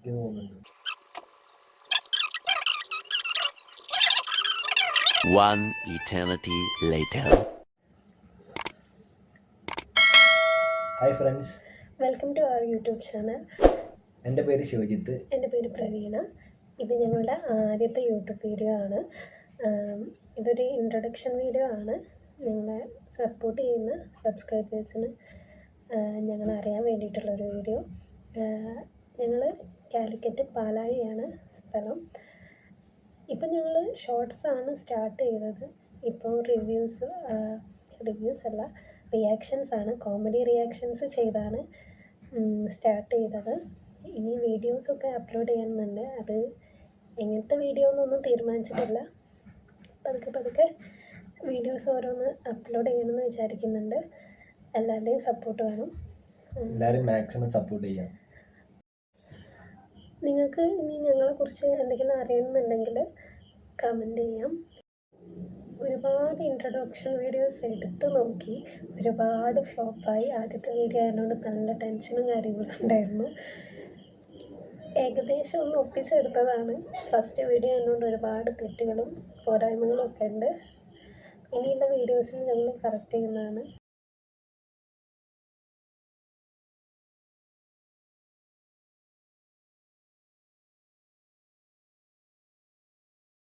എനിക്ക് തോന്നുന്നുണ്ട്. One eternity later. Hi friends, welcome to our YouTube channel. എൻ്റെ പേര് ശിവജിത്ത്. എൻ്റെ പേര് പ്രവീണ. ഇത് ഞങ്ങളുടെ ആദ്യത്തെ യൂട്യൂബ് വീഡിയോ ആണ്. ഇതൊരു ഇൻട്രൊഡക്ഷൻ വീഡിയോ ആണ്. ഞങ്ങളെ സപ്പോർട്ട് ചെയ്യുന്ന സബ്സ്ക്രൈബേഴ്സിന് ഞങ്ങളെ അറിയാൻ വേണ്ടിയിട്ടുള്ളൊരു വീഡിയോ. ഞങ്ങൾ കാലിക്കറ്റ് പാലായിയാണ് സ്ഥലം. ഇപ്പം ഞങ്ങൾ ഷോർട്സാണ് സ്റ്റാർട്ട് ചെയ്തത്. ഇപ്പോൾ റിവ്യൂസ് അല്ല, റിയാക്ഷൻസ് ആണ്, കോമഡി റിയാക്ഷൻസ് ചെയ്താണ് സ്റ്റാർട്ട് ചെയ്തത്. ഇനി വീഡിയോസൊക്കെ അപ്ലോഡ് ചെയ്യുന്നുണ്ട്. അത് എങ്ങനത്തെ വീഡിയോ എന്നൊന്നും തീരുമാനിച്ചിട്ടില്ല. പതുക്കെ വീഡിയോസ് ഓരോന്ന് അപ്ലോഡ് ചെയ്യണമെന്ന് വിചാരിക്കുന്നുണ്ട്. എല്ലാവരുടെയും സപ്പോർട്ട് വേണം. എല്ലാവരും മാക്സിമം സപ്പോർട്ട് ചെയ്യാം. നിങ്ങൾക്ക് ഇനി ഞങ്ങളെക്കുറിച്ച് എന്തെങ്കിലും അറിയണമെന്നുണ്ടെങ്കിൽ കമൻറ്റ് ചെയ്യാം. ഒരുപാട് ഇൻട്രൊഡക്ഷൻ വീഡിയോസ് എടുത്ത് നോക്കി, ഒരുപാട് ഫ്ലോപ്പായി. ആദ്യത്തെ വീഡിയോ ആയതുകൊണ്ട് നല്ല ടെൻഷനും കാര്യങ്ങളും ഉണ്ടായിരുന്നു. ഏകദേശം ഒന്ന് ഒപ്പിച്ചെടുത്തതാണ്. ഫസ്റ്റ് വീഡിയോ ആയതുകൊണ്ട് ഒരുപാട് തെറ്റുകളും പോരായ്മകളും ഒക്കെ ഉണ്ട്. ഇനിയുള്ള വീഡിയോസിൽ ഞങ്ങൾ കറക്റ്റ് ചെയ്യുന്നതാണ്.